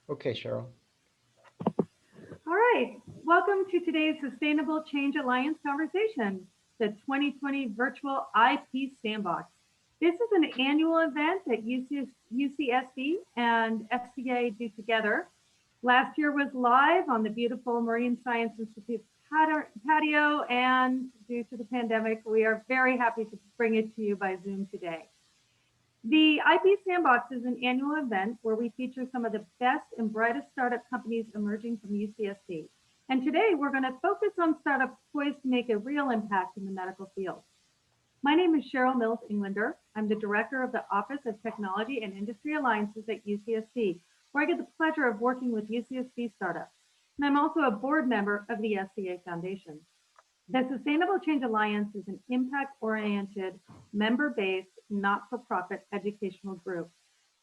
Okay, Sherylle. All right, welcome to today's Sustainable Change Alliance conversation, the 2020 virtual IP Sandbox. This is an annual event that UCSB and SCA do together. Last year was live on the beautiful Marine Science Institute patio, and due to the pandemic, we are very happy to bring it to you by Zoom today. The IP Sandbox is an annual event where we feature some of the best and brightest startup companies emerging from UCSB. And today we're going to focus on startups poised to make a real impact in the medical field. My name is Sherylle Mills Englander. I'm the director of the Office of Technology and Industry Alliances at UCSB, where I get the pleasure of working with UCSB startups. And I'm also a board member of the SCA Foundation. The Sustainable Change Alliance is an impact-oriented, member-based, not-for-profit educational group.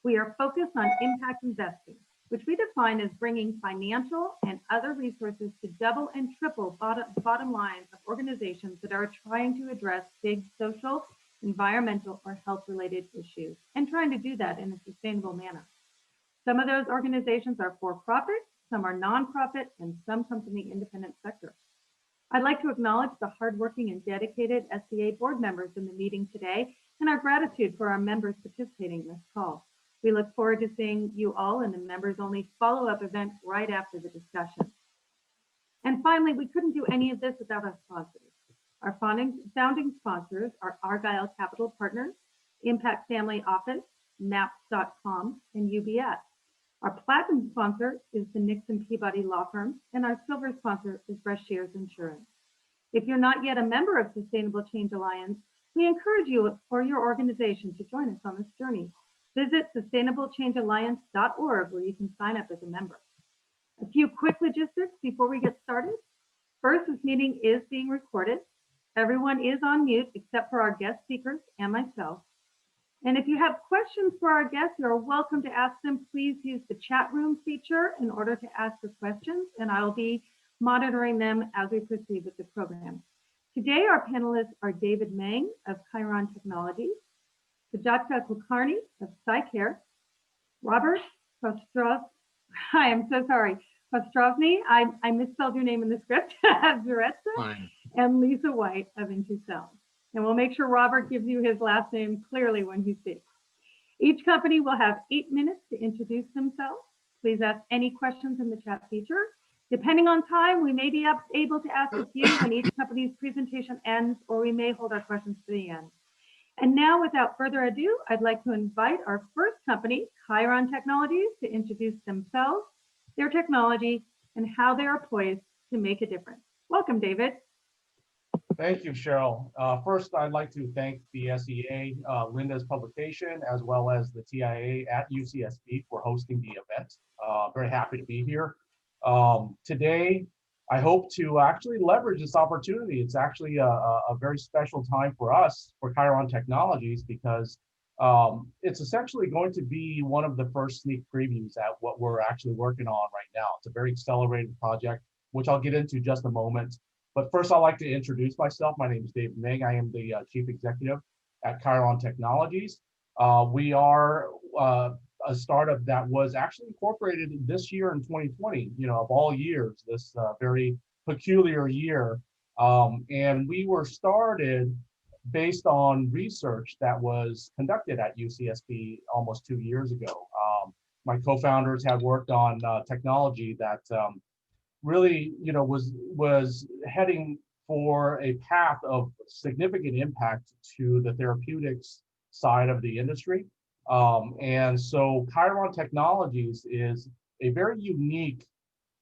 We are focused on impact investing, which we define as bringing financial and other resources to double and triple bottom lines of organizations that are trying to address big social, environmental, or health-related issues, and trying to do that in a sustainable manner. Some of those organizations are for-profit, some are nonprofit, and some come from the independent sector. I'd like to acknowledge the hardworking and dedicated SCA board members in the meeting today and our gratitude for our members participating in this call. We look forward to seeing you all in the members-only follow-up event right after the discussion. And finally, we couldn't do any of this without our sponsors. Our founding sponsors are Argyle Capital Partners, Impact Family Office, Maps.com, and UBS. Our platinum sponsor is the Nixon Peabody Law Firm, and our silver sponsor is Brashears Insurance. If you're not yet a member of Sustainable Change Alliance, we encourage you or your organization to join us on this journey. Visit sustainablechangealliance.org where you can sign up as a member. A few quick logistics before we get started. First, this meeting is being recorded. Everyone is on mute except for our guest speakers and myself. And if you have questions for our guests, you're welcome to ask them. Please use the chat room feature in order to ask your questions, and I'll be monitoring them as we proceed with the program. Today, our panelists are David Meng of Chiron Technologies, Prajakta Kulkarni of SciKare, Robert Postrozny, hi, I'm so sorry, Postrozny, I misspelled your name in the script, Xiresta, and Lisa White of Intucell. And we'll make sure Robert gives you his last name clearly when he speaks. Each company will have 8 minutes to introduce themselves. Please ask any questions in the chat feature. Depending on time, we may be able to ask a few when each company's presentation ends, or we may hold our questions to the end. And now, without further ado, I'd like to invite our first company, Chiron Technologies, to introduce themselves, their technology, and how they are poised to make a difference. Welcome, David. Thank you, Sherylle. First, I'd like to thank the SCA, Linda's publication, as well as the TIA at UCSB for hosting the event. Very happy to be here. Today, I hope to actually leverage this opportunity. It's actually a very special time for us, for Chiron Technologies, because it's essentially going to be one of the first sneak previews at what we're actually working on right now. It's a very accelerated project, which I'll get into just a moment. But first, I'd like to introduce myself. My name is David Meng. I am the Chief Executive at Chiron Technologies. We are a startup that was actually incorporated this year in 2020, of all years, this very peculiar year. And we were started based on research that was conducted at UCSB almost 2 years ago. My co-founders had worked on technology that really, was heading for a path of significant impact to the therapeutics side of the industry. And so Chiron Technologies is a very unique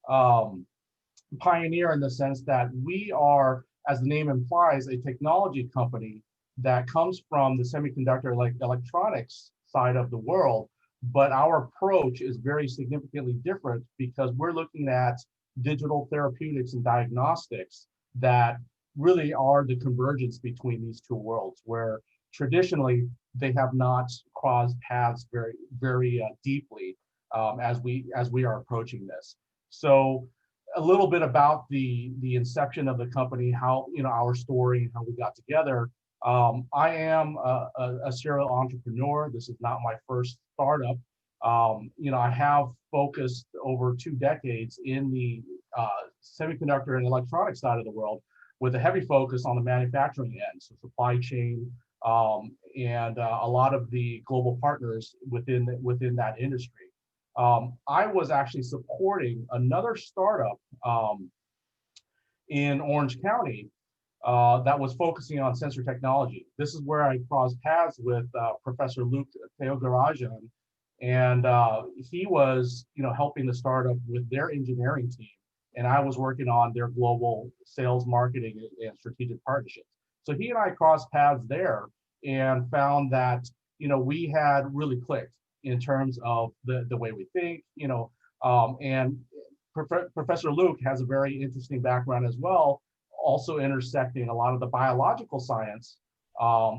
pioneer in the sense that we are, as the name implies, a technology company that comes from the semiconductor electronics side of the world. But our approach is very significantly different because we're looking at digital therapeutics and diagnostics that really are the convergence between these two worlds, where traditionally they have not crossed paths very deeply as we are approaching this. So a little bit about the inception of the company, how our story, how we got together. I am a serial entrepreneur. This is not my first startup. I have focused over 2 decades in the semiconductor and electronic side of the world with a heavy focus on the manufacturing end, so supply chain, and a lot of the global partners within that industry. I was actually supporting another startup in Orange County that was focusing on sensor technology. This is where I crossed paths with Professor Luke Theogarajan, and he was, helping the startup with their engineering team, and I was working on their global sales, marketing, and strategic partnerships. So he and I crossed paths there and found that, we had really clicked in terms of the way we think, and Professor Luke has a very interesting background as well, also intersecting a lot of the biological science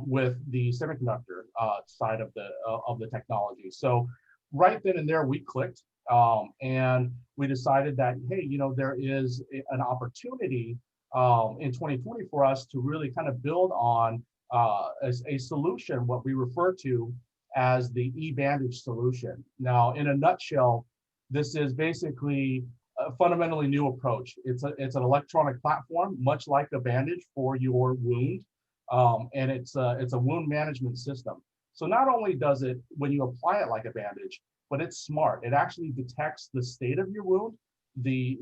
with the semiconductor side of the technology. So right then and there, we clicked, and we decided that, hey, there is an opportunity in 2020 for us to really kind of build on a solution, what we refer to as the e-bandage solution. Now, in a nutshell, this is basically a fundamentally new approach. It's an electronic platform, much like a bandage for your wound, and it's a wound management system. So not only does it, when you apply it like a bandage, but it's smart. It actually detects the state of your wound, the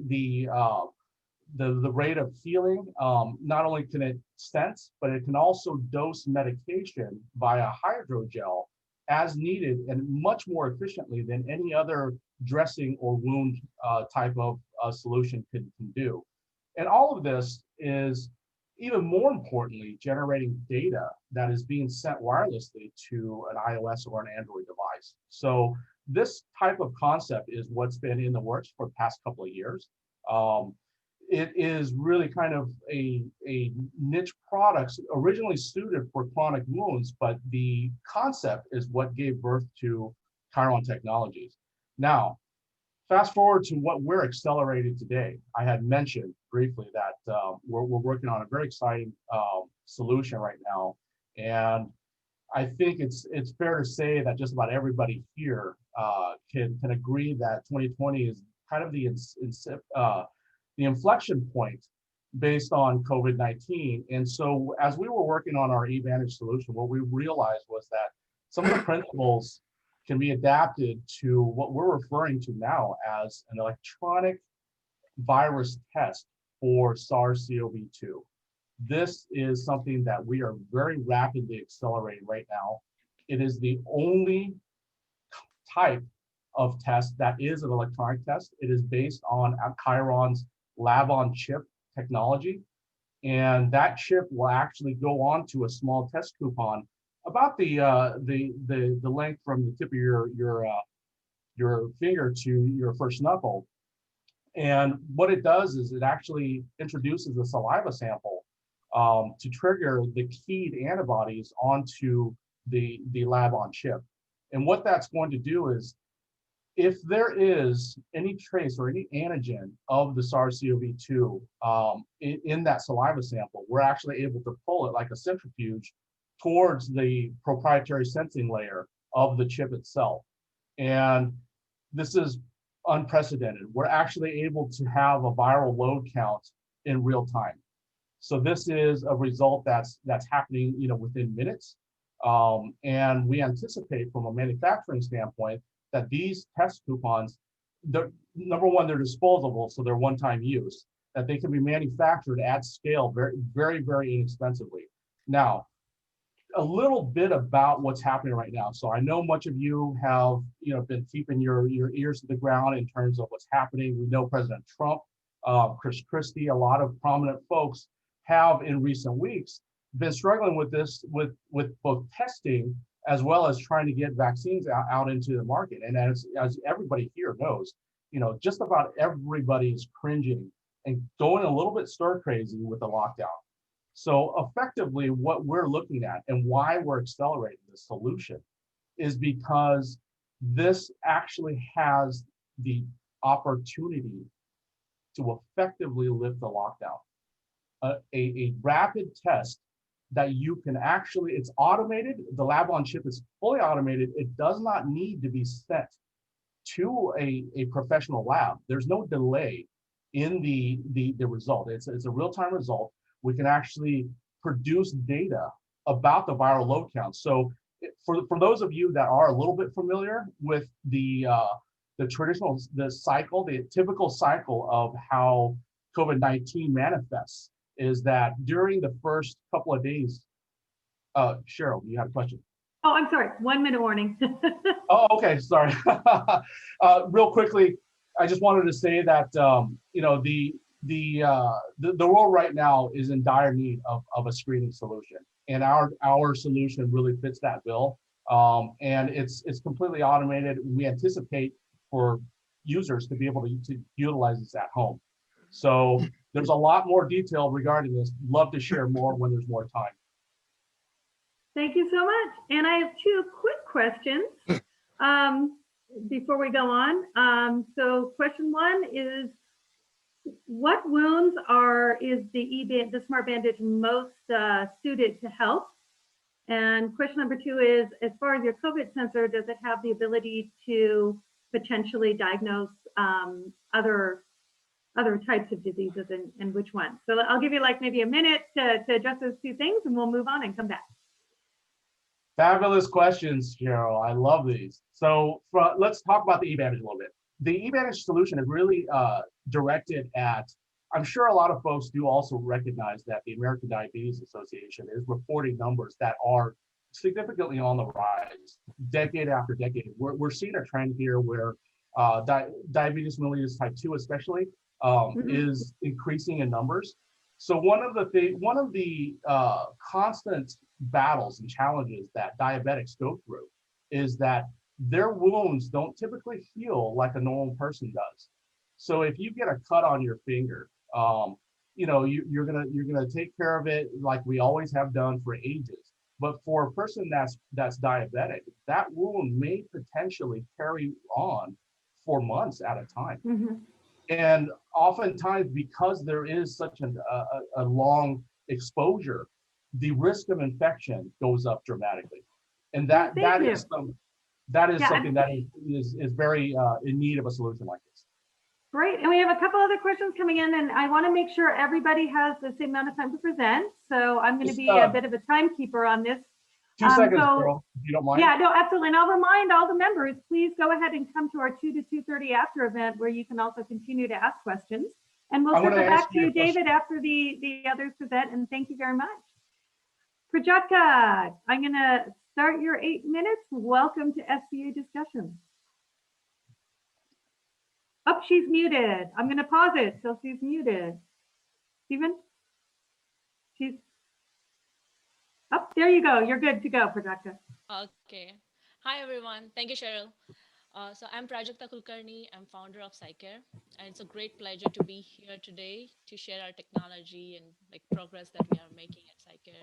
rate of healing. Not only can it sense, but it can also dose medication via hydrogel as needed and much more efficiently than any other dressing or wound type of solution can do. And all of this is, even more importantly, generating data that is being sent wirelessly to an iOS or an Android device. So this type of concept is what's been in the works for the past couple of years. It is really kind of a niche product originally suited for chronic wounds, but the concept is what gave birth to Chiron Technologies. Now, fast forward to what we're accelerating today. I had mentioned briefly that we're working on a very exciting solution right now, and I think it's fair to say that just about everybody here can agree that 2020 is kind of the inflection point based on COVID-19. And so as we were working on our eVantage solution, what we realized was that some of the principles can be adapted to what we're referring to now as an electronic virus test for SARS-CoV-2. This is something that we are very rapidly accelerating right now. It is the only type of test that is an electronic test. It is based on Chiron's lab-on-chip technology, and that chip will actually go onto a small test coupon about the length from the tip of your finger to your first knuckle. And what it does is it actually introduces a saliva sample to trigger the keyed antibodies onto the lab-on-chip. And what that's going to do is, if there is any trace or any antigen of the SARS-CoV-2 in that saliva sample, we're actually able to pull it like a centrifuge towards the proprietary sensing layer of the chip itself. And this is unprecedented. We're actually able to have a viral load count in real time. So this is a result that's happening, within minutes. And we anticipate from a manufacturing standpoint that these test coupons, number one, they're disposable, so they're one-time use, that they can be manufactured at scale very, very, very inexpensively. Now, a little bit about what's happening right now. So I know much of you have been keeping your ears to the ground in terms of what's happening. We know President Trump, Chris Christie, a lot of prominent folks have in recent weeks been struggling with this, with both testing as well as trying to get vaccines out into the market. And as everybody here knows, just about everybody is cringing and going a little bit stir crazy with the lockdown. So effectively, what we're looking at and why we're accelerating this solution is because this actually has the opportunity to effectively lift the lockdown. A rapid test that you can actually, it's automated, the lab on chip is fully automated. It does not need to be sent to a professional lab, there's no delay in the result. It's a real-time result. We can actually produce data about the viral load count. So for those of you that are a little bit familiar with the traditional, the typical cycle of how COVID-19 manifests is that during the first couple of days, Sherylle, you had a question. Oh, I'm sorry. 1 minute warning. Oh, okay. Sorry. Real quickly, I just wanted to say that the world right now is in dire need of a screening solution, and our solution really fits that bill. And it's completely automated. We anticipate for users to be able to utilize this at home. So there's a lot more detail regarding this. Love to share more when there's more time. Thank you so much. And I have two quick questions before we go on. So question one is, what wounds is the Smart Bandage most suited to help? And question number two is, as far as your COVID sensor, does it have the ability to potentially diagnose other types of diseases, and which one? So I'll give you like maybe a minute to address those two things, and we'll move on and come back. Fabulous questions, Sherylle. I love these. So let's talk about the eBandage a little bit. The eBandage solution is really directed at, I'm sure a lot of folks do also recognize that the American Diabetes Association is reporting numbers that are significantly on the rise, decade after decade. We're seeing a trend here where diabetes mellitus type 2 especially is increasing in numbers. So one of the constant battles and challenges that diabetics go through is that their wounds don't typically heal like a normal person does. So if you get a cut on your finger, you're gonna take care of it like we always have done for ages. But for a person that's diabetic, that wound may potentially carry on for months at a time. And oftentimes, because there is such a long exposure, the risk of infection goes up dramatically. And that is something that is very in need of a solution like this. Great. And we have a couple other questions coming in, and I want to make sure everybody has the same amount of time to present. So I'm going to be a bit of a timekeeper on this. 2 seconds, girl, if you don't mind. Yeah, no, absolutely. And I'll remind all the members, please go ahead and come to our 2 to 2:30 after event, where you can also continue to ask questions. And we'll circle back to you, David, after the others present. And thank you very much. Prajakta, I'm going to start your 8 minutes. Welcome to SCA discussions. Oh, she's muted. I'm going to pause it till she's muted. Stephen? She's... Oh, there you go. You're good to go, Prajakta. Okay. Hi, everyone. Thank you, Sherylle. So I'm Prajakta Kulkarni. I'm founder of SciKare, and it's a great pleasure to be here today to share our technology and progress that we are making at SciKare.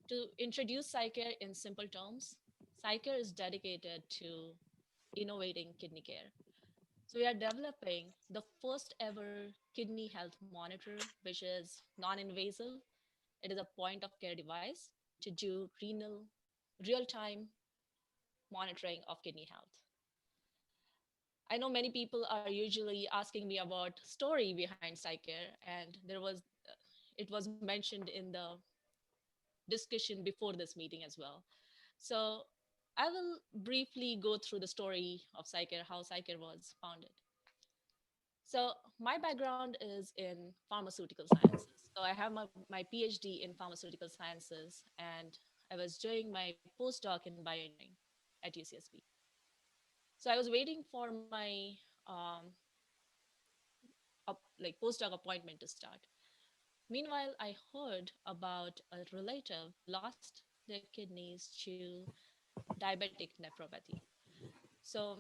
To introduce SciKare in simple terms, SciKare is dedicated to innovating kidney care. So we are developing the first ever kidney health monitor, which is non-invasive. It is a point of care device to do real-time monitoring of kidney health. I know many people are usually asking me about story behind SciKare, and it was mentioned in the discussion before this meeting as well. So I will briefly go through the story of SciKare, how SciKare was founded. So my background is in pharmaceutical sciences. So I have my PhD in pharmaceutical sciences, and I was doing my postdoc in bioengineering at UCSB. So I was waiting for my postdoc appointment to start. Meanwhile, I heard about a relative lost their kidneys to diabetic nephropathy. So,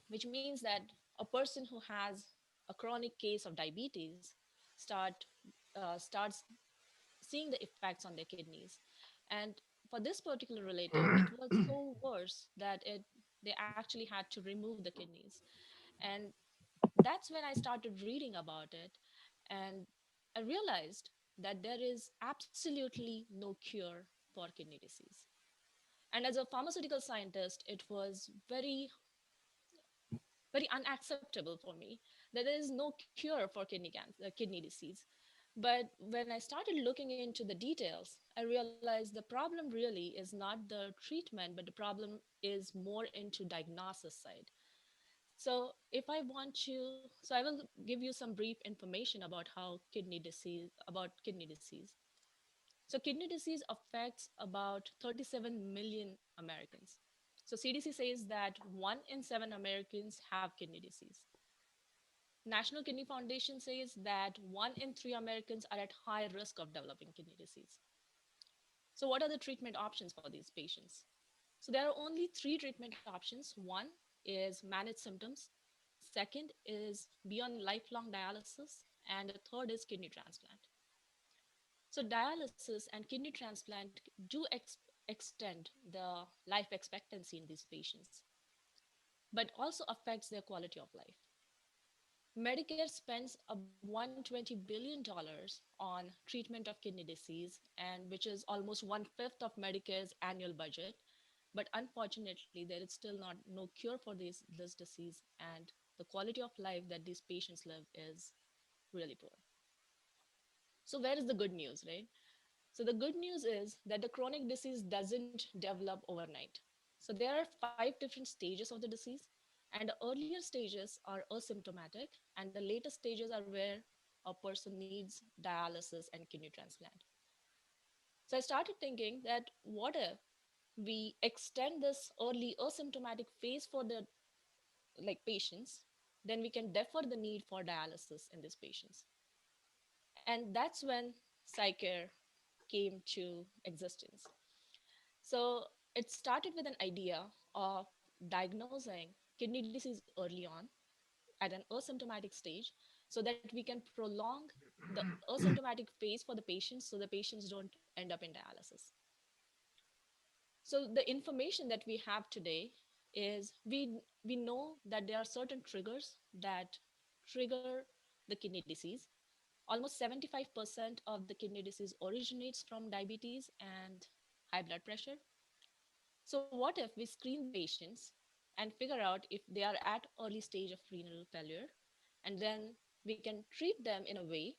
which means that a person who has a chronic case of diabetes starts seeing the effects on their kidneys. And for this particular relative, it was so worse that they actually had to remove the kidneys. And that's when I started reading about it. And I realized that there is absolutely no cure for kidney disease. And as a pharmaceutical scientist, it was very very unacceptable for me that there is no cure for kidney disease. But when I started looking into the details, I realized the problem really is not the treatment, but the problem is more into diagnosis side. So if I want to, so I will give you some brief information about kidney disease. So kidney disease affects about 37 million Americans. So CDC says that 1 in 7 Americans have kidney disease. National Kidney Foundation says that 1 in 3 Americans are at high risk of developing kidney disease. So what are the treatment options for these patients? So there are only three treatment options. One is manage symptoms. Second is be on lifelong dialysis. And the third is kidney transplant. So dialysis and kidney transplant do extend the life expectancy in these patients, but also affects their quality of life. Medicare spends about $120 billion on treatment of kidney disease, and which is almost one-fifth of Medicare's annual budget. But unfortunately, there is still not no cure for this disease, and the quality of life that these patients live is really poor. So where is the good news, right? So the good news is that the chronic disease doesn't develop overnight. So there are 5 different stages of the disease, and the earlier stages are asymptomatic, and the later stages are where a person needs dialysis and kidney transplant. So I started thinking that what if we extend this early asymptomatic phase for the patients, then we can defer the need for dialysis in these patients. And that's when SciKare came to existence. So it started with an idea of diagnosing kidney disease early on at an asymptomatic stage so that we can prolong the asymptomatic phase for the patients so the patients don't end up in dialysis. So the information that we have today is we know that there are certain triggers that trigger the kidney disease. Almost 75% of the kidney disease originates from diabetes and high blood pressure. So what if we screen the patients and figure out if they are at early stage of renal failure, and then we can treat them in a way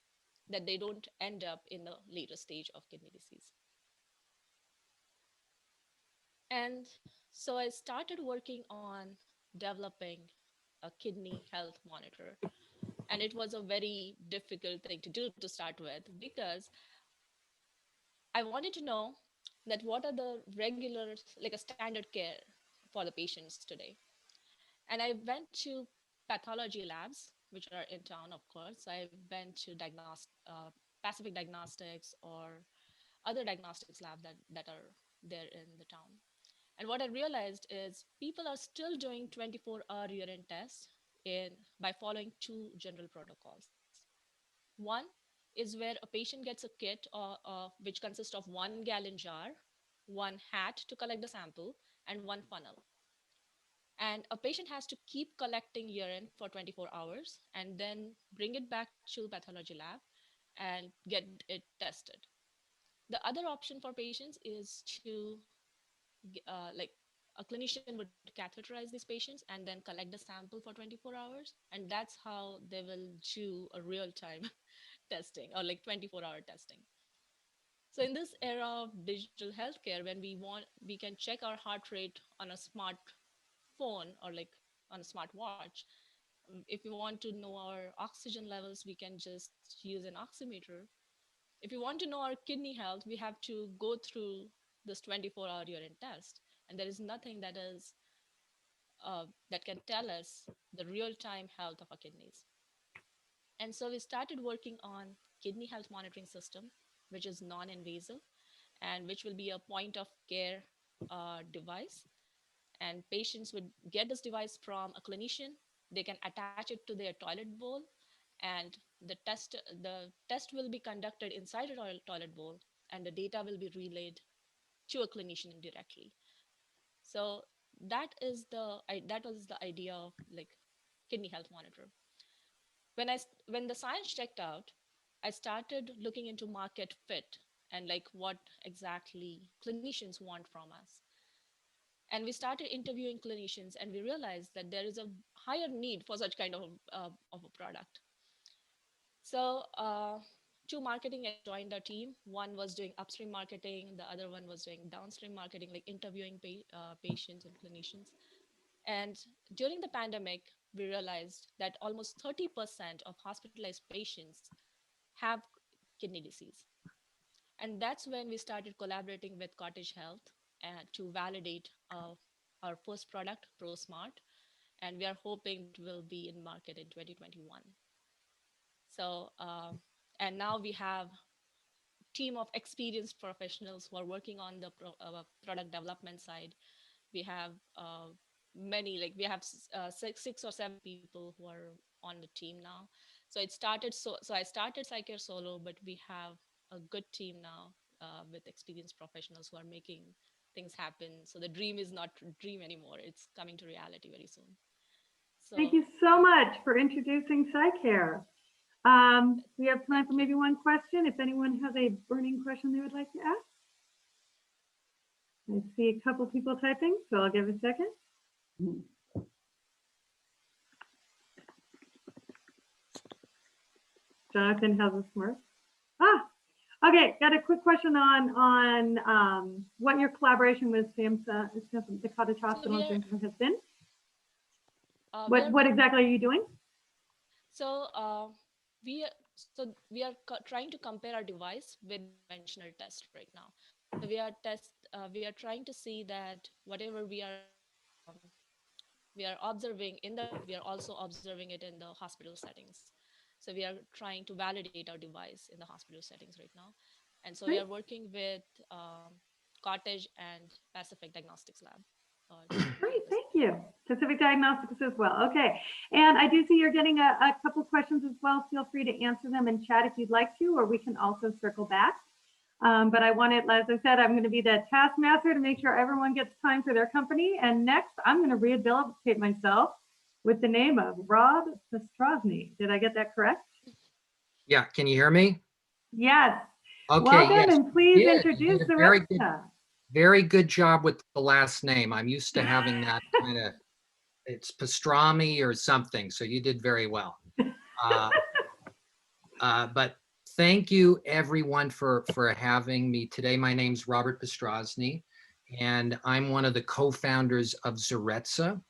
that they don't end up in the later stage of kidney disease. And so I started working on developing a kidney health monitor. And it was a very difficult thing to do to start with because I wanted to know that what are the regular, like a standard care for the patients today. And I went to pathology labs, which are in town, of course. So I went to Pacific Diagnostics or other diagnostics lab that are there in the town. And what I realized is people are still doing 24-hour urine tests by following two general protocols. One is where a patient gets a kit which consists of 1 gallon jar, one hat to collect the sample, and one funnel. And a patient has to keep collecting urine for 24 hours and then bring it back to pathology lab and get it tested. The other option for patients is to like a clinician would catheterize these patients and then collect the sample for 24 hours, and that's how they will do a real time testing or like 24-hour testing. So in this era of digital healthcare, when we can check our heart rate on a smartphone or like on a smart watch. If we want to know our oxygen levels, we can just use an oximeter. If we want to know our kidney health, we have to go through this 24-hour urine test. And there is nothing that can tell us the real-time health of our kidneys. And so we started working on kidney health monitoring system, which is non-invasive and which will be a point of care device. And patients would get this device from a clinician. They can attach it to their toilet bowl, and the test will be conducted inside a toilet bowl, and the data will be relayed to a clinician directly. So that was the idea of like kidney health monitor. When the science checked out, I started looking into market fit and like what exactly clinicians want from us. And we started interviewing clinicians, and we realized that there is a higher need for such kind of a product. So two marketing heads joined our team. One was doing upstream marketing, the other one was doing downstream marketing, like interviewing patients and clinicians. And during the pandemic, we realized that almost 30% of hospitalized patients have kidney disease. And that's when we started collaborating with Cottage Health to validate our first product, ProSmart. And we are hoping that will be in market in 2021. So, and now we have team of experienced professionals who are working on the product development side. We have many, like we have six or seven people who are on the team now. So it started, so I started SciKare solo, but we have a good team now with experienced professionals who are making things happen. So the dream is not dream anymore. It's coming to reality very soon. Thank So you so much for introducing SciKare. We have time for thank you. maybe one question. If anyone has a burning question they would like to ask. I see a couple people typing, so I'll give a second. Jonathan has a smirk. Okay, got a quick question on what your collaboration with the Cottage Hospital and Samsung has been. What exactly are you doing? So we we are trying to compare our device with conventional test right now. So we are trying to see that whatever um, we are observing in the lab, we are also observing it in the hospital settings. So we are trying to validate our device in the hospital settings right now. And so we Great. are working with Cottage and Pacific Diagnostics Lab. Great, thank you. Pacific Diagnostics as well. Okay, and I do see you're getting a couple questions as well. Feel free to answer them in chat if you'd like to, or we can also circle back. But I wanted, as I said, I'm going to be the taskmaster to make sure everyone gets time for their company. And next, I'm going to rehabilitate myself with the name of Rob Postrozny. Did I get that correct? Yeah, can you hear me? Yes. Okay, welcome, yes, and please you introduce did the a very good job with the last name. I'm used to having that kind of, it's pastrami or something, so you did very well. But thank you everyone for having me today. My name's Robert Postrozny, and I'm one of the co-founders of Xiresta.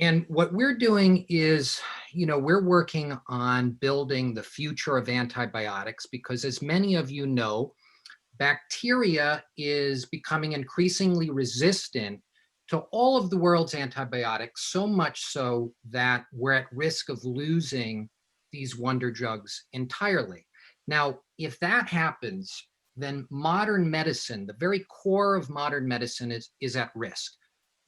And what we're doing is, we're working on building the future of antibiotics because, as many of you know, bacteria is becoming increasingly resistant to all of the world's antibiotics, so much so that we're at risk of losing these wonder drugs entirely. Now, if that happens, then modern medicine, the very core of modern medicine is at risk.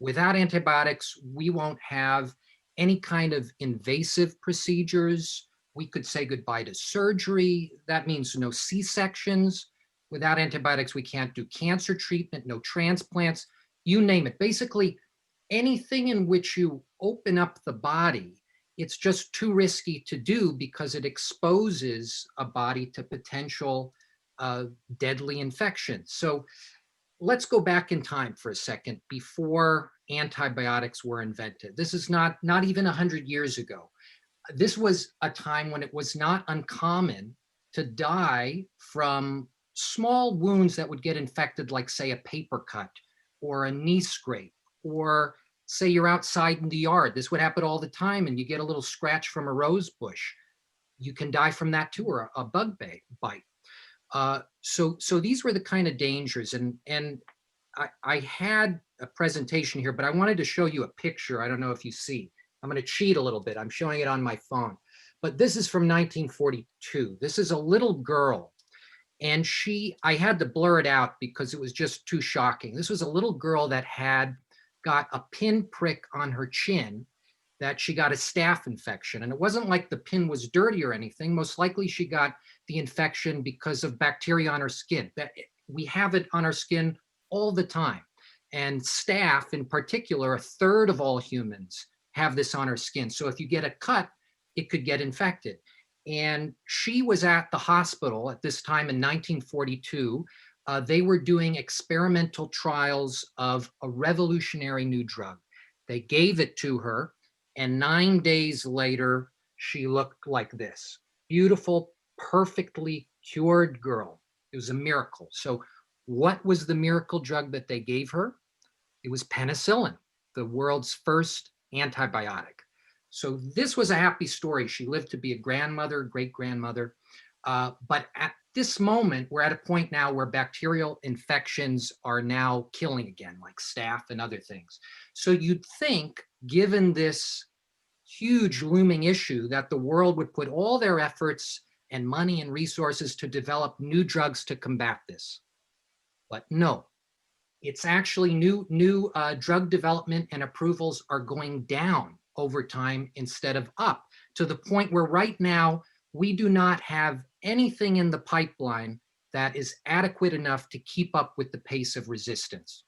Without antibiotics, we won't have any kind of invasive procedures. We could say goodbye to surgery. That means no C-sections. Without antibiotics, we can't do cancer treatment, no transplants, you name it. Basically, anything in which you open up the body, it's just too risky to do because it exposes a body to potential deadly infections. So let's go back in time for a second before antibiotics were invented. This is not even 100 years ago. This was a time when it was not uncommon to die from small wounds that would get infected, like say a paper cut or a knee scrape, or say you're outside in the yard. This would happen all the time, and you get a little scratch from a rose bush. You can die from that too, or a bug bite. So these were the kind of dangers, and I had a presentation here, but I wanted to show you a picture. I don't know if you see. I'm going to cheat a little bit. I'm showing it on my phone, but this is from 1942. This is a little girl, and I had to blur it out because it was just too shocking. This was a little girl that had got a pin prick on her chin, that she got a staph infection. And it wasn't like the pin was dirty or anything. Most likely she got the infection because of bacteria on her skin. We have it on our skin all the time. And staph in particular, a third of all humans have this on our skin. So if you get a cut, it could get infected. And she was at the hospital at this time in 1942. They were doing experimental trials of a revolutionary new drug. They gave it to her. And 9 days later, she looked like this. Beautiful, perfectly cured girl. It was a miracle. So what was the miracle drug that they gave her? It was penicillin, the world's first antibiotic. So this was a happy story. She lived to be a grandmother, great-grandmother. But at this moment, we're at a point now where bacterial infections are now killing again, like staph and other things. So you'd think, given this huge looming issue, that the world would put all their efforts and money and resources to develop new drugs to combat this. But no, it's actually new drug development and approvals are going down over time instead of up, to the point where right now we do not have anything in the pipeline that is adequate enough to keep up with the pace of resistance.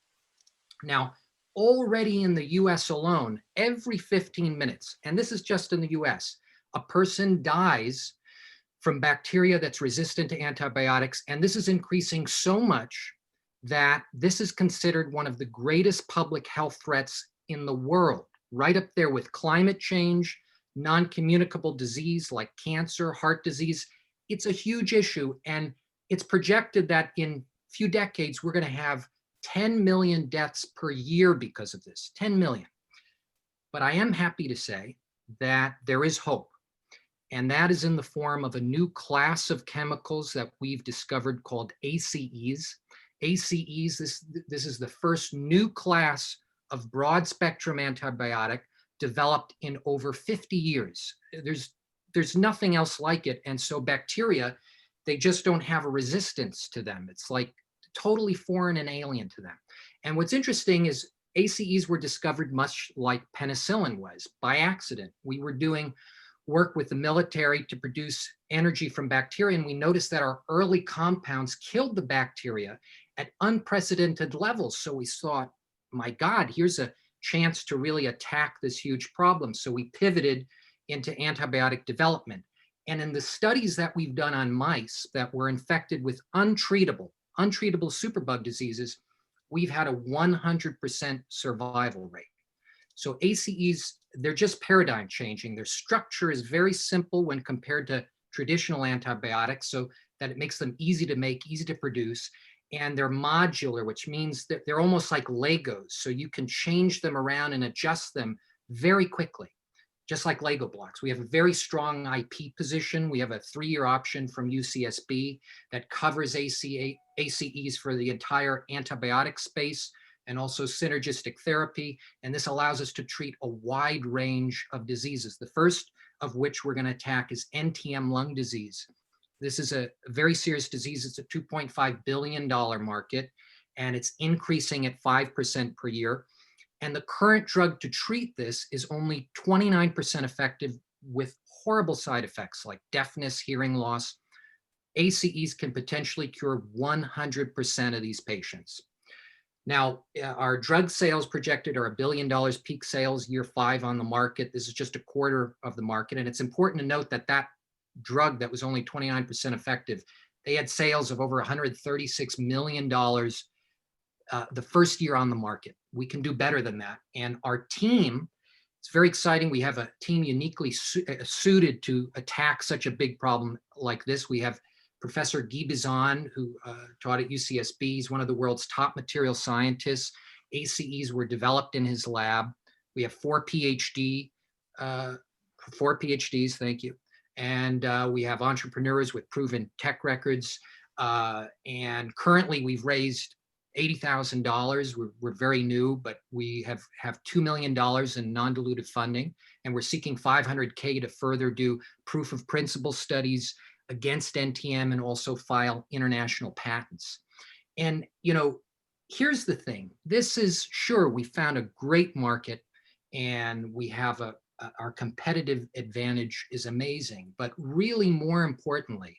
Now, already in the US alone, every 15 minutes, and this is just in the US, a person dies from bacteria that's resistant to antibiotics. And this is increasing so much that this is considered one of the greatest public health threats in the world, right up there with climate change, non-communicable disease like cancer, heart disease. It's a huge issue. And it's projected that in a few decades, we're going to have 10 million deaths per year because of this, 10 million. But I am happy to say that there is hope. And that is in the form of a new class of chemicals that we've discovered called ACEs. ACEs, this is the first new class of broad spectrum antibiotic developed in over 50 years. There's nothing else like it. And so bacteria, they just don't have a resistance to them. It's like totally foreign and alien to them. And what's interesting is ACEs were discovered much like penicillin was, by accident. We were doing work with the military to produce energy from bacteria, and we noticed that our early compounds killed the bacteria at unprecedented levels. So we thought, my God, here's a chance to really attack this huge problem. So we pivoted into antibiotic development. And in the studies that we've done on mice that were infected with untreatable superbug diseases, we've had a 100% survival rate. So ACEs, they're just paradigm changing. Their structure is very simple when compared to traditional antibiotics, so that it makes them easy to make, easy to produce. And they're modular, which means that they're almost like Legos. So you can change them around and adjust them very quickly, just like Lego blocks. We have a very strong IP position. We have a 3-year option from UCSB that covers ACEs for the entire antibiotic space and also synergistic therapy. And this allows us to treat a wide range of diseases. The first of which we're going to attack is NTM lung disease. This is a very serious disease. It's a $2.5 billion market, and it's increasing at 5% per year. And the current drug to treat this is only 29% effective with horrible side effects like deafness, hearing loss. ACEs can potentially cure 100% of these patients. Now, our drug sales projected are $1 billion peak sales, year 5 on the market. This is just a quarter of the market. And it's important to note that that drug that was only 29% effective, they had sales of over $136 million the first year on the market. We can do better than that. And our team, it's very exciting. We have a team uniquely suited to attack such a big problem like this. We have Professor Guy Bizon, who taught at UCSB. He's one of the world's top material scientists. ACEs were developed in his lab. We have 4 PhDs, thank you. And we have entrepreneurs with proven tech records. And currently we've raised $80,000. We're very new, but we have $2 million in non-dilutive funding, and we're seeking $500K to further do proof of principle studies against NTM and also file international patents. And, you know, here's the thing. This is, sure, we found a great market and we have our competitive advantage is amazing, but really more importantly,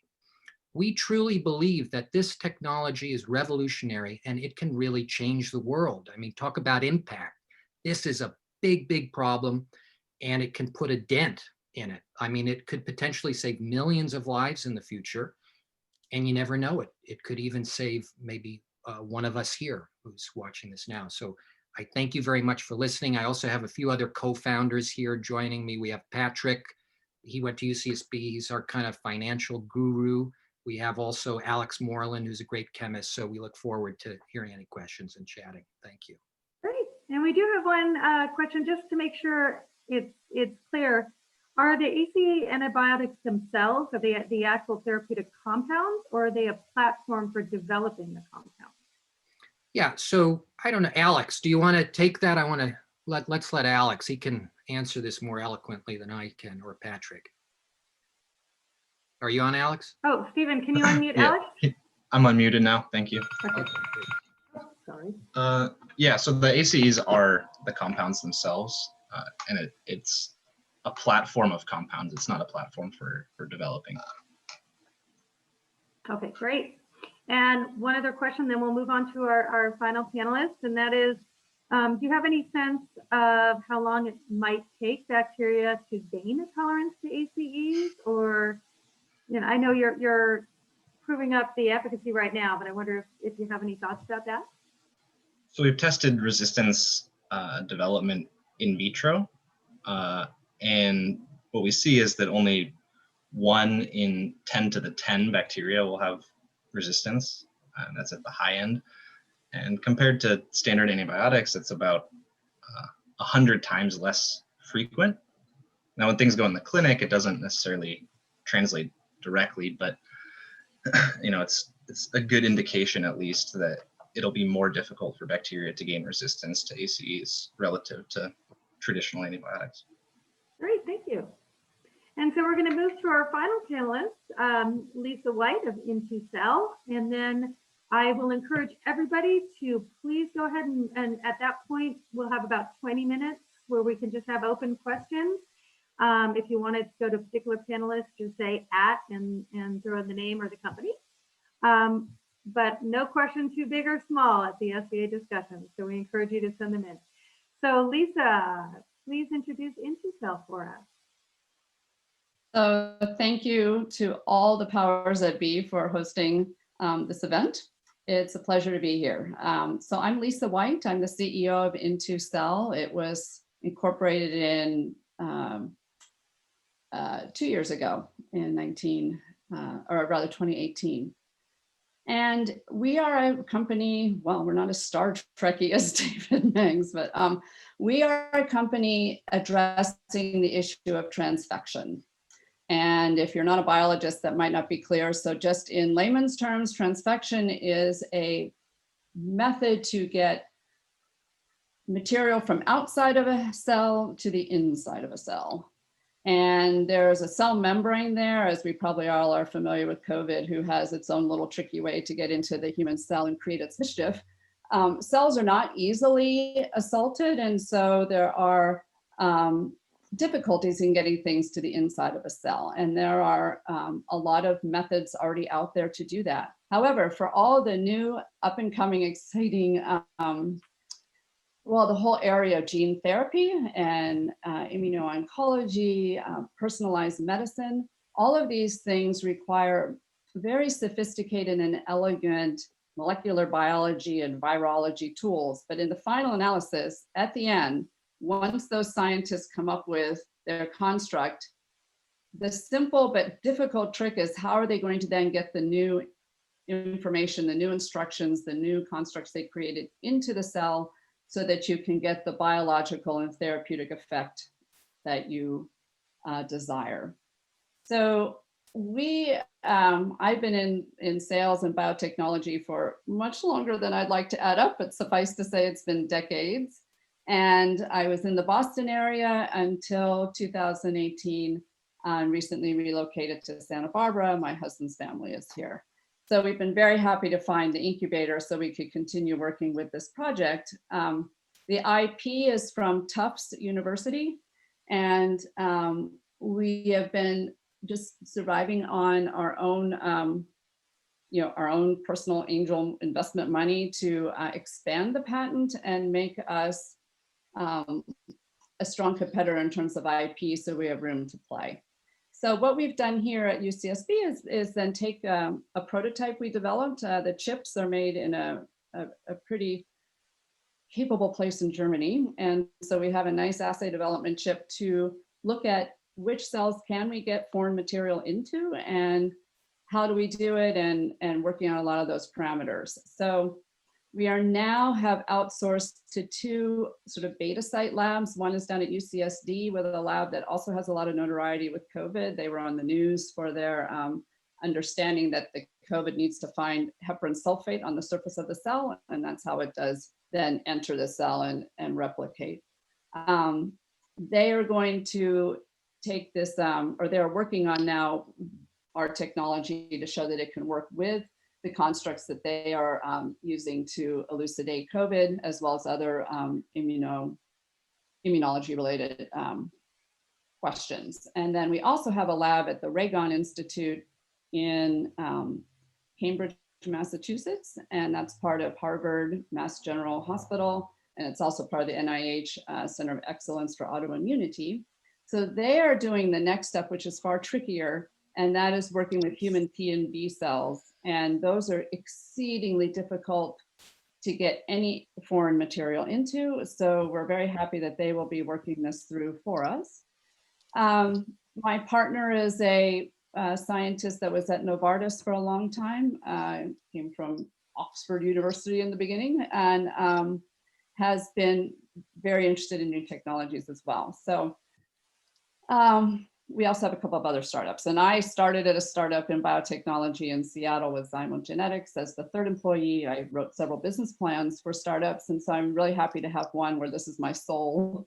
we truly believe that this technology is revolutionary and it can really change the world. I mean, talk about impact. This is a big, big problem and it can put a dent in it. I mean, it could potentially save millions of lives in the future, and you never know it. It could even save maybe one of us here who's watching this now. So I thank you very much for listening. I also have a few other co-founders here joining me. We have Patrick. He went to UCSB. He's our kind of financial guru. We have also Alex Moreland, who's a great chemist. So we look forward to hearing any questions and chatting. Thank you. Great. And we do have one question just to make sure it's clear. Are the ACA antibiotics themselves, are they the actual therapeutic compounds, or are they a platform for developing the compound? Yeah, so I don't know, Alex, do you want to take that? I want to let's let Alex, he can answer this more eloquently than I can, or Patrick. Are you on, Alex? Oh, Stephen, can you unmute Yeah. Alex? I'm unmuted now. Thank you. Okay. Okay, great. Sorry. Yeah, so the ACEs are the compounds themselves, and it's a platform of compounds. It's not a platform for developing. Okay, great. And one other question, then we'll move on to our final panelist, and that is, do you have any sense of how long it might take bacteria to gain a tolerance to ACEs? Or, you know, I know you're proving up the efficacy right now, but I wonder if you have any thoughts about that? So we've tested resistance development in vitro, and what we see is that only 1 in 10 to the 10 bacteria will have resistance, and that's at the high end. And compared to standard antibiotics, it's about 100 times less frequent. Now, when things go in the clinic, it doesn't necessarily translate directly, but you know, it's a good indication at least that it'll be more difficult for bacteria to gain resistance to ACEs relative to traditional antibiotics. Great, thank you. And so we're going to move to our final panelist, Lisa White of Into Cell, and then I will encourage everybody to please go ahead and at that point, we'll have about 20 minutes where we can just have open questions. If you wanted to go to a particular panelist, just say @ and throw in the name or the company. But no question too big or small at the SCA discussion. So we encourage you to send them in. So Lisa, please introduce Into Cell for us. So thank you to all the powers that be for hosting this event. It's a pleasure to be here. So I'm Lisa White. I'm the CEO of Into Cell. It was incorporated in 2 years ago in 2018. And we are a company, well, we're not as Star Trekky as David Meng's, but we are a company addressing the issue of transfection. And if you're not a biologist, that might not be clear. So just in layman's terms, transfection is a method to get material from outside of a cell to the inside of a cell. And there's a cell membrane there, as we probably all are familiar with COVID, who has its own little tricky way to get into the human cell and create its mischief. Cells are not easily assaulted, and so there are difficulties in getting things to the inside of a cell. And there are a lot of methods already out there to do that. However, for all the new up and coming exciting, well, the whole area of gene therapy and immuno-oncology, personalized medicine, all of these things require very sophisticated and elegant molecular biology and virology tools. But in the final analysis, at the end, once those scientists come up with their construct, the simple but difficult trick is how are they going to then get the new information, the new instructions, the new constructs they created into the cell so that you can get the biological and therapeutic effect that you desire. So I've been in sales and biotechnology for much longer than I'd like to add up, but suffice to say it's been decades. And I was in the Boston area until 2018, and recently relocated to Santa Barbara. My husband's family is here. So we've been very happy to find the incubator so we could continue working with this project. The IP is from Tufts University, and we have been just surviving on our own, our own personal angel investment money to expand the patent and make us a strong competitor in terms of IP, so we have room to play. So what we've done here at UCSB is then take a prototype we developed. The chips are made in a pretty capable place in Germany. And so we have a nice assay development chip to look at which cells can we get foreign material into and how do we do it, and working on a lot of those parameters. So we are now have outsourced to 2 sort of beta site labs. One is down at UCSB with a lab that also has a lot of notoriety with COVID. They were on the news for their understanding that the COVID needs to find heparin sulfate on the surface of the cell, and that's how it does then enter the cell and replicate. They are going to take this, or they're working on now our technology to show that it can work with the constructs that they are using to elucidate COVID, as well as other immunology related questions. And then we also have a lab at the Ragon Institute in Cambridge, Massachusetts, and that's part of Harvard Mass General Hospital, and it's also part of the NIH Center of Excellence for Autoimmunity. So they are doing the next step, which is far trickier, and that is working with human T and B cells. And those are exceedingly difficult to get any foreign material into. So we're very happy that they will be working this through for us. My partner is a scientist that was at Novartis for a long time, came from Oxford University in the beginning, and has been very interested in new technologies as well. So we also have a couple of other startups, and I started at a startup in biotechnology in Seattle with Zymo Genetics as the 3rd employee. I wrote several business plans for startups, and so I'm really happy to have one where this is my sole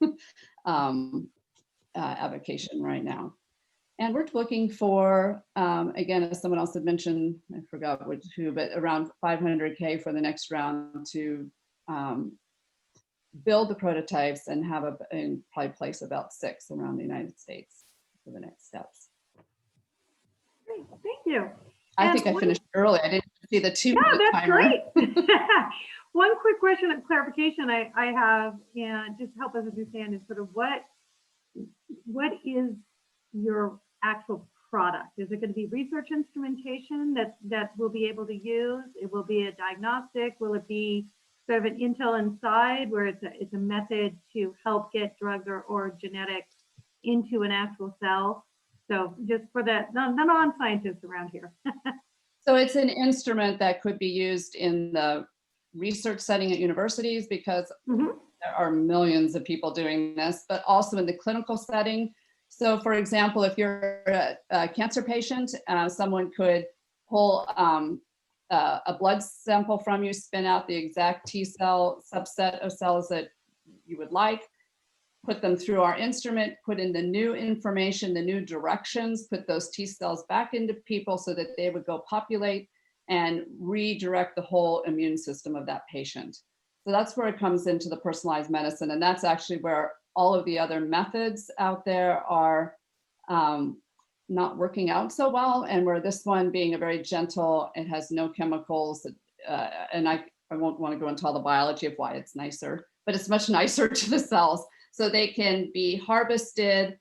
avocation right now. And we're looking for, again, as someone else had mentioned, I forgot who, but around 500K for the next round to build the prototypes and have and probably place about 6 around the United States for the next steps. Great, thank you. I think I finished early. I didn't see the 2 minute that's timer. Great. One quick question of clarification I have, and just to help us understand, is sort of what is your actual product? Is it going to be research instrumentation that we'll be able to use? It will be a diagnostic? Will it be sort of an intel inside where it's a method to help get drugs or genetics into an actual cell? So just for the non-scientists around here. So it's an instrument that could be used in the research setting at universities, because there are millions of people doing this, but also in the clinical setting. So for example, if you're a cancer patient, someone could pull a blood sample from you, spin out the exact T cell subset of cells that you would like, put them through our instrument, put in the new information, the new directions, put those T cells back into people so that they would go populate and redirect the whole immune system of that patient. So that's where it comes into the personalized medicine. And that's actually where all of the other methods out there are not working out so well. And where this one, being a very gentle, it has no chemicals. And I won't want to go into all the biology of why it's nicer, but it's much nicer to the cells. So they can be harvested,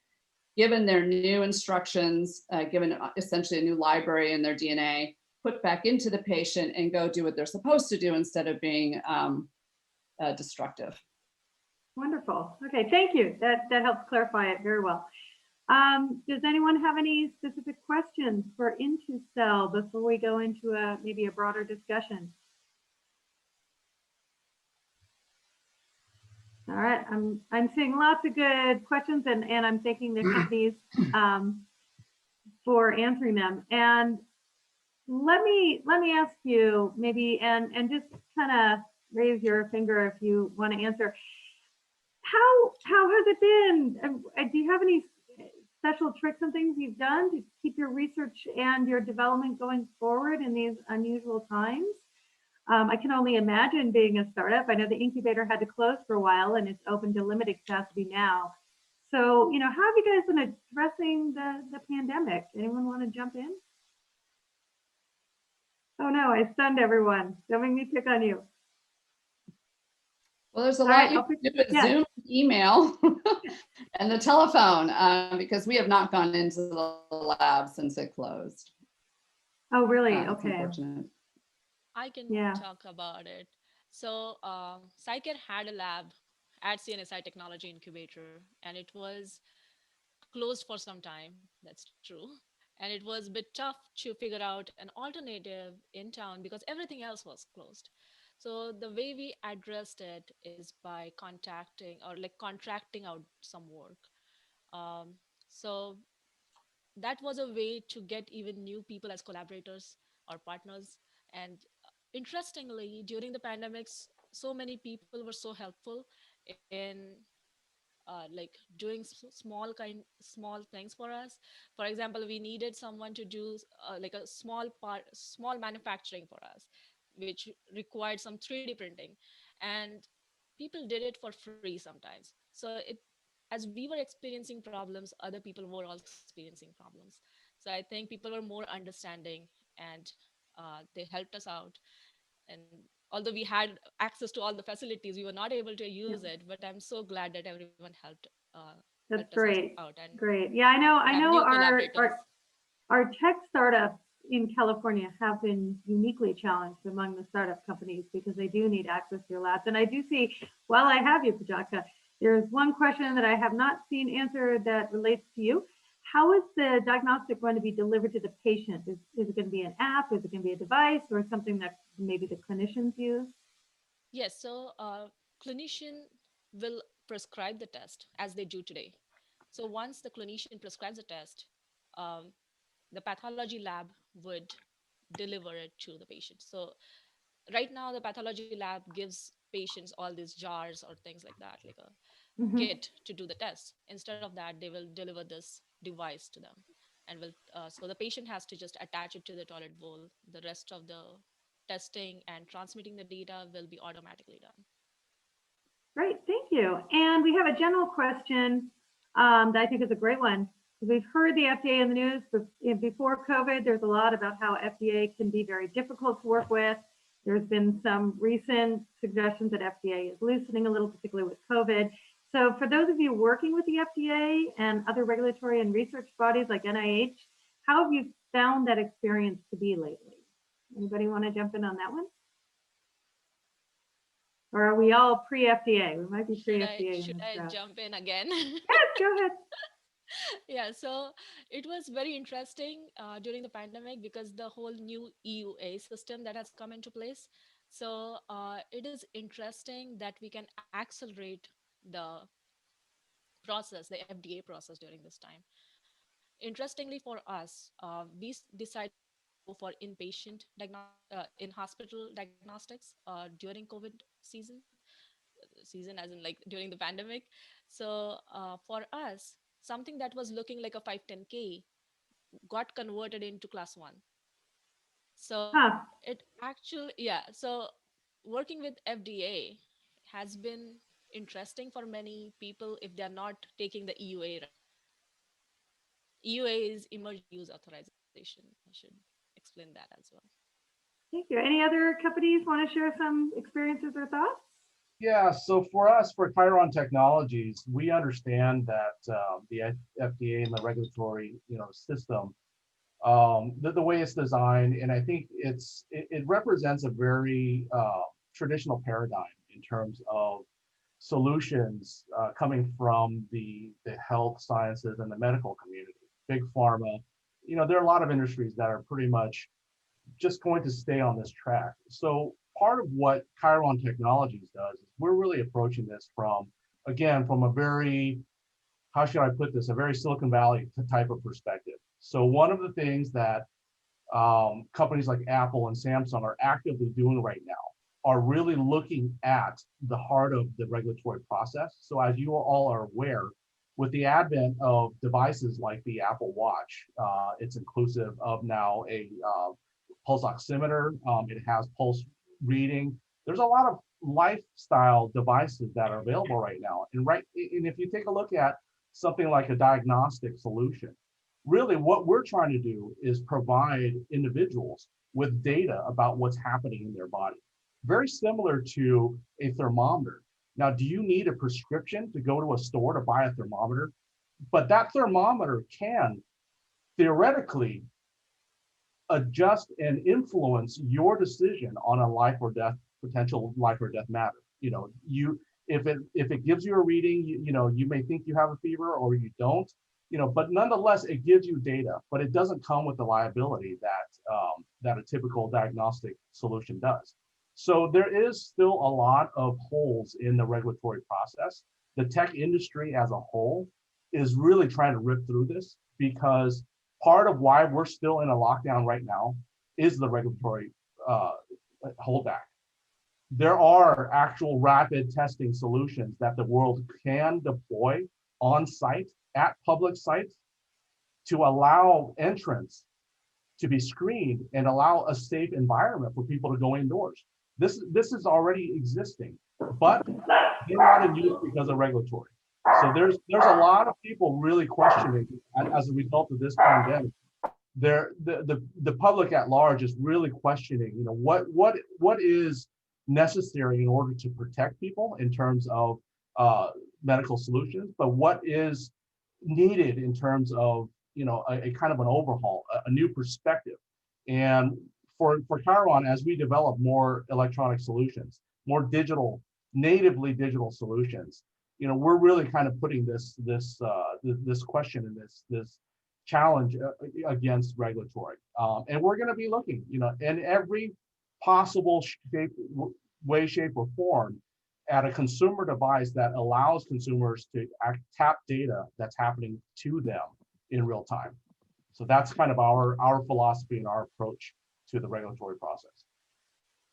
given their new instructions, given essentially a new library in their DNA, put back into the patient and go do what they're supposed to do instead of being destructive. Wonderful. Okay, thank you. That helps clarify it very well. Does anyone have any specific questions for IntuCell before we go into maybe a broader discussion? All right, I'm seeing lots of good questions, and I'm thanking the companies for answering them. And let me ask you maybe, and just kind of raise your finger if you want to answer. How has it been? Do you have any special tricks and things you've done to keep your research and your development going forward in these unusual times? I can only imagine being a startup. I know the incubator had to close for a while and it's open to limited capacity now. So, how have you guys been addressing the pandemic? Anyone want to jump in? Oh no, I stunned everyone. Don't make me pick on you. Well, there's a lot you can do with Zoom, email, and the telephone, because we have not gone into the lab since it closed. Oh, really? Okay. I can talk about it. So SciKare had a lab at CNSI Technology Incubator, and it was closed for some time. That's true. And it was a bit tough to figure out an alternative in town because everything else was closed. So the way we addressed it is by contacting or like contracting out some work. Um, so that was a way to get even new people as collaborators or partners. And interestingly, during the pandemics, so many people were so helpful in like doing small things for us. For example, we needed someone to do like a small manufacturing for us, which required some 3D printing, and people did it for free sometimes. So it, as we were experiencing problems, other people were also experiencing problems. So I think people were more understanding, and they helped us out. And although we had access to all the facilities, we were not able to Yeah, use it, but I'm so glad that everyone helped that's us great. out, and Great. Yeah, I know. we I have know new collaborators. our tech startups in California have been uniquely challenged among the startup companies because they do need access to your labs. And I do see, while I have you, Prajakta, there's one question that I have not seen answered that relates to you. How is the diagnostic going to be delivered to the patient? Is it going to be an app? Is it going to be a device or something that maybe the clinicians use? Yes, so clinician will prescribe the test as they do today. So once the clinician prescribes the test, um, the pathology lab would deliver it to the patient. So right now, the pathology lab gives patients all these jars or things like that, like a Mm-hmm. kit to do the test. Instead of that, they will deliver this device to them, and will so the patient has to just attach it to the toilet bowl. The rest of the testing and transmitting the data will be automatically done. Great, thank you. And we have a general question that I think is a great one. We've heard the FDA in the news before COVID. There's a lot about how FDA can be very difficult to work with. There's been some recent suggestions that FDA is loosening a little, particularly with COVID. So for those of you working with the FDA and other regulatory and research bodies like NIH, how have you found that experience to be lately? Anybody want to jump in on that one? Or are we all pre-FDA? We might be pre-FDA in Should this I crowd. jump in again? Yes, go ahead. Yeah, so it was very interesting during the pandemic because the whole new EUA system that has come into place. So it is interesting that we can accelerate the process, the FDA process during this time. Interestingly for us, decided to go for inpatient in hospital diagnostics during COVID season, season as in like during the pandemic. So for us, something that was looking like a 510K got converted into class one. So Huh. it actually, yeah. So working with FDA has been interesting for many people if they're not taking the EUA right now. EUA is emergency use authorization. I should explain that as well. Thank you. Any other companies want to share some experiences or thoughts? Yeah, so for us, for Chiron Technologies, we understand that the FDA and the regulatory, system, the way it's designed, and I think it represents a very traditional paradigm in terms of solutions coming from the health sciences and the medical community. Big pharma, there are a lot of industries that are pretty much just going to stay on this track. So part of what Chiron Technologies does is we're really approaching this again, from a very, how should I put this, a very Silicon Valley type of perspective. So one of the things that companies like Apple and Samsung are actively doing right now are really looking at the heart of the regulatory process. So as you all are aware, with the advent of devices like the Apple Watch, it's inclusive of now a pulse oximeter. It has pulse reading. There's a lot of lifestyle devices that are available right now. And if you take a look at something like a diagnostic solution, really what we're trying to do is provide individuals with data about what's happening in their body. Very similar to a thermometer. Now, do you need a prescription to go to a store to buy a thermometer? But that thermometer can theoretically adjust and influence your decision on a life or death potential life or death matter. If it gives you a reading, you may think you have a fever or you don't, but nonetheless, it gives you data, but it doesn't come with the liability that a typical diagnostic solution does. So there is still a lot of holes in the regulatory process. The tech industry as a whole is really trying to rip through this, because part of why we're still in a lockdown right now is the regulatory holdback. There are actual rapid testing solutions that the world can deploy on site at public sites to allow entrants to be screened and allow a safe environment for people to go indoors. This is already existing, but they're not in use because of regulatory. So there's a lot of people really questioning as a result of this pandemic. The public at large is really questioning, what is necessary in order to protect people in terms of medical solutions, but what is needed in terms of a kind of an overhaul, a new perspective. And for Khyron, as we develop more electronic solutions, more natively digital solutions, we're really kind of putting this question and this challenge against regulatory. And we're going to be looking, in every possible way, shape, or form at a consumer device that allows consumers to tap data that's happening to them in real time. So that's kind of our philosophy and our approach to the regulatory process.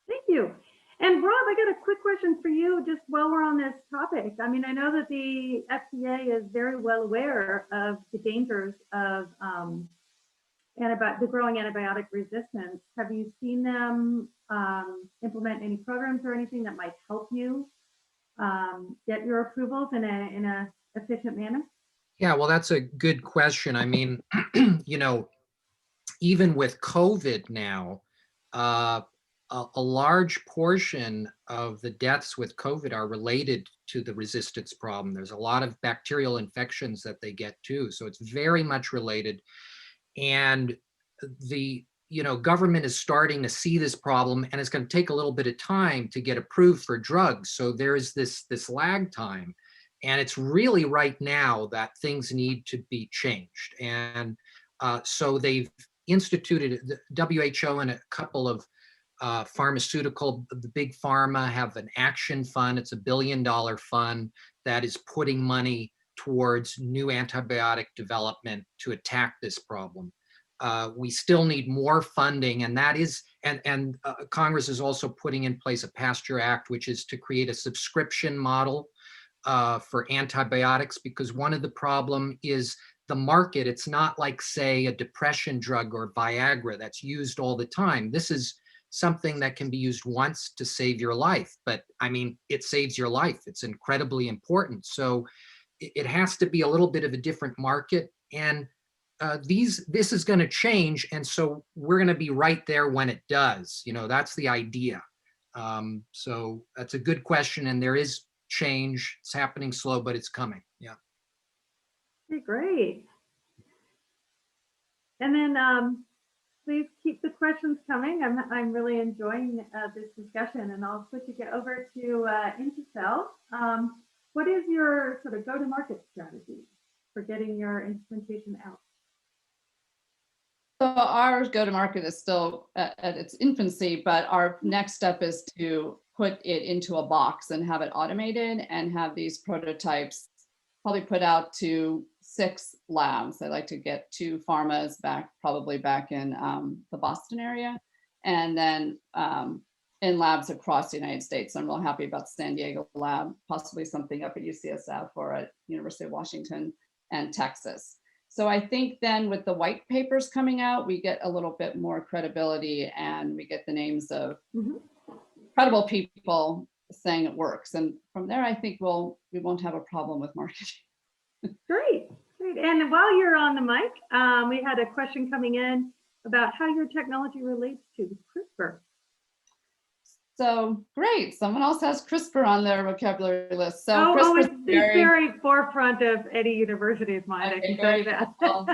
Thank you. And Rob, I got a quick question for you just while we're on this topic. I mean, I know that the SCA is very well aware of the dangers of the growing antibiotic resistance. Have you seen them implement any programs or anything that might help you get your approvals in a efficient manner? Yeah, well, that's a good question. I mean, even with COVID now, a large portion of the deaths with COVID are related to the resistance problem. There's a lot of bacterial infections that they get too. So it's very much related. And the government is starting to see this problem, and it's going to take a little bit of time to get approved for drugs. So there's this lag time. And it's really right now that things need to be changed. And so they've instituted, the WHO and a couple of the big pharma have an action fund. It's $1 billion fund that is putting money towards new antibiotic development to attack this problem. We still need more funding, and that is, and Congress is also putting in place a Pasture Act, which is to create a subscription model for antibiotics, because one of the problem is the market. It's not like, say, a depression drug or Viagra that's used all the time. This is something that can be used once to save your life, but I mean, it saves your life. It's incredibly important. So it has to be a little bit of a different market, and this is going to change, and so we're going to be right there when it does. That's the idea. So that's a good question, and there is change. It's happening slow, but it's coming. Yeah. Okay, great. And then please keep the questions coming. I'm really enjoying this discussion, and I'll switch it over to Intercell. What is your sort of go-to-market strategy for getting your instrumentation out? So our go-to-market is still at its infancy, but our next step is to put it into a box and have it automated and have these prototypes probably put out to 6 labs. I'd like to get 2 pharmas probably back in the Boston area, and then in labs across the United States. I'm real happy about the San Diego lab, possibly something up at UCSB or at University of Washington and Texas. So I think then with the white papers coming out, we get a little bit more credibility, and we get the names of credible people saying it works. And from there, I think we won't have a problem with marketing. Great. And while you're on the mic, we had a question coming in about how your technology relates to CRISPR. So great, someone else has CRISPR on their vocabulary list. So CRISPR it's very forefront of any university's mind. I can tell you that. Well,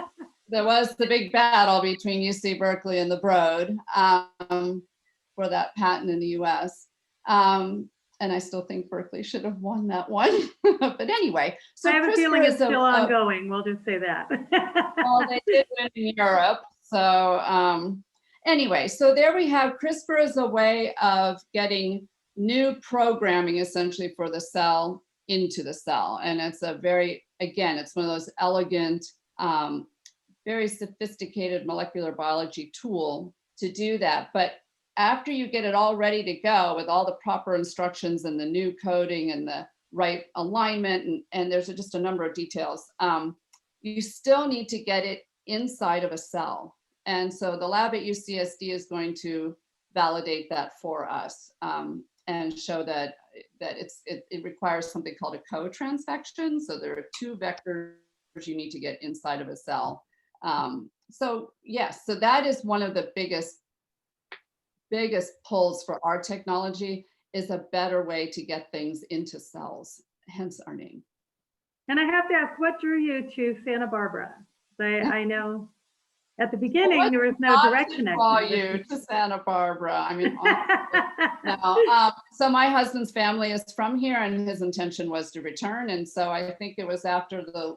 there was the big battle between UC Berkeley and the Broad for that patent in the US. And I still think Berkeley should have won that one. But anyway, so I have a CRISPR feeling it's is still ongoing. We'll just say that. well, they did win in Europe. So anyway, so there we have CRISPR is a way of getting new programming essentially for the cell into the cell. And it's a very, again, it's one of those elegant, very sophisticated molecular biology tool to do that. But after you get it all ready to go with all the proper instructions and the new coding and the right alignment, and there's just a number of details, you still need to get it inside of a cell. And so the lab at UCSD is going to validate that for us and show that it requires something called a co-transfection. So there are two vectors you need to get inside of a cell. So yes, so that is one of the biggest pulls for our technology, is a better way to get things into cells, hence our name. And I have to ask, what drew you to Santa Barbara? I know at the beginning there was no direct connection. Call you to Santa Barbara. I mean, no. So my husband's family is from here, and his intention was to return. And so I think it was after the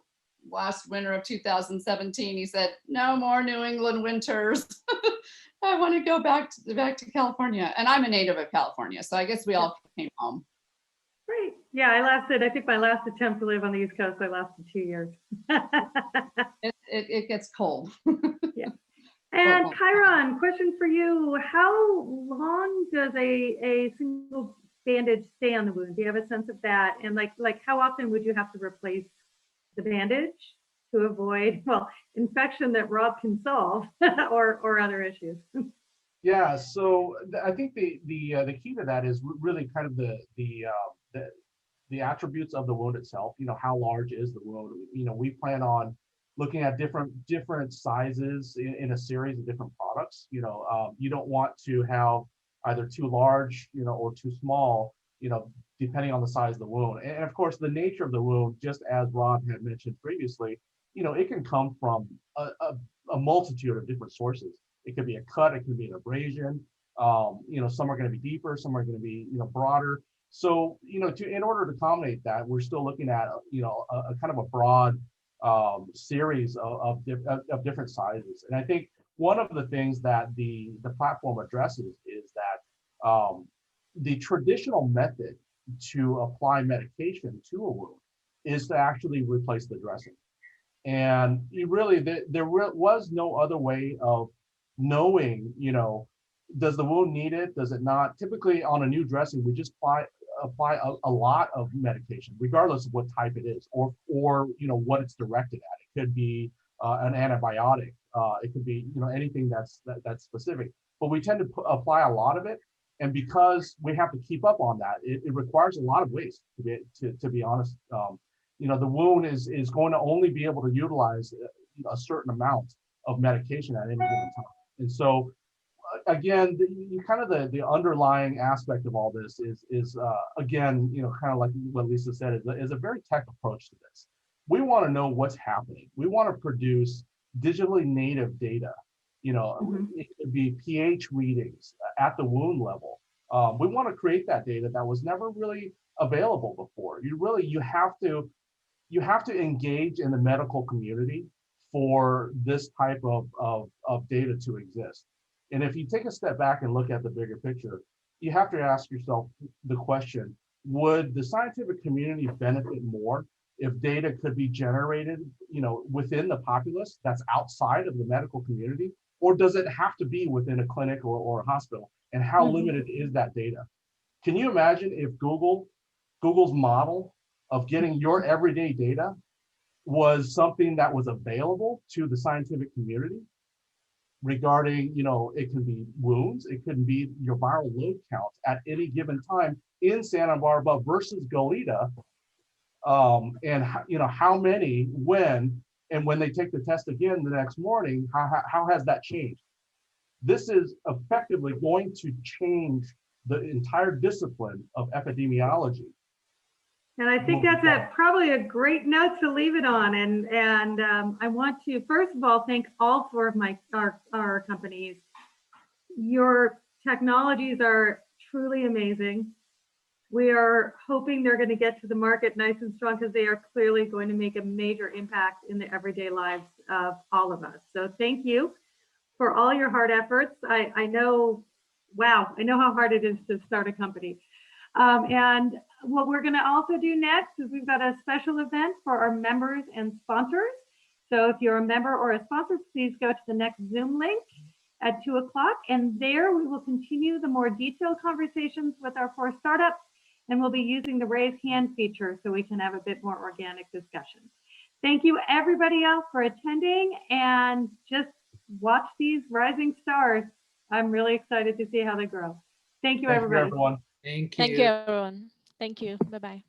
last winter of 2017, he said, "No more New England winters. I want to go back to California." And I'm a native of California, so I guess we all came home. Great. Yeah, I think my last attempt to live on the East Coast, I lasted 2 years. It gets cold. Yeah. And Khyron, question for you. How long does a single bandage stay on the wound? Do you have a sense of that? And like how often would you have to replace the bandage to avoid, well, infection that Rob can solve or other issues? Yeah, so I think the key to that is really kind of the attributes of the wound itself. You know, how large is the wound? You know, we plan on looking at different sizes in a series of different products. You know, you don't want to have either too large, you know, or too small, you know, depending on the size of the wound. And of course, the nature of the wound, just as Rob had mentioned previously, you know, it can come from a multitude of different sources. It could be a cut, it could be an abrasion. You know, some are going to be deeper, some are going to be, you know, broader. So, you know, in order to accommodate that, we're still looking at, you know, a kind of a broad series of different sizes. And I think one of the things that the platform addresses is that the traditional method to apply medication to a wound is to actually replace the dressing. And there was no other way of knowing, you know, does the wound need it? Does it not? Typically on a new dressing, we just apply a lot of medication, regardless of what type it is, or you know, what it's directed at. It could be an antibiotic. It could be, you know, anything that's specific. But we tend to apply a lot of it, and because we have to keep up on that, it requires a lot of waste. To be honest, you know, the wound is going to only be able to utilize a certain amount of medication at any given time. And so, again, the underlying aspect of all this is again, you know, kind of like what Lisa said, is a very tech approach to this. We want to know what's happening. We want to produce digitally native data. You know, it could be pH readings at the wound level. We want to create that data that was never really available before. You have to engage in the medical community for this type of data to exist. And if you take a step back and look at the bigger picture, you have to ask yourself the question, would the scientific community benefit more if data could be generated, you know, within the populace that's outside of the medical community? Or does it have to be within a clinic or a hospital? And how limited is that data? Can you imagine if Google's model of getting your everyday data was something that was available to the scientific community regarding, you know, it can be wounds, it could be your viral load count at any given time in Santa Barbara versus Goleta, and you know, how many, when, and when they take the test again the next morning, how has that changed? This is effectively going to change the entire discipline of epidemiology. And I think that's probably a great note to leave it on. And I want to, first of all, thank all four of our companies. Your technologies are truly amazing. We are hoping they're going to get to the market nice and strong because they are clearly going to make a major impact in the everyday lives of all of us. So thank you for all your hard efforts. I know, wow, I know how hard it is to start a company. And what we're going to also do next is we've got a special event for our members and sponsors. So if you're a member or a sponsor, please go to the next Zoom link at 2 o'clock. And there we will continue the more detailed conversations with our 4 startups. And we'll be using the raise hand feature so we can have a bit more organic discussion. Thank you everybody else for attending, and just watch these rising stars. I'm really excited to see how they grow. Thank you, Thank you, everybody. everyone. Thank you. Thank you, everyone. Thank you. Bye-bye.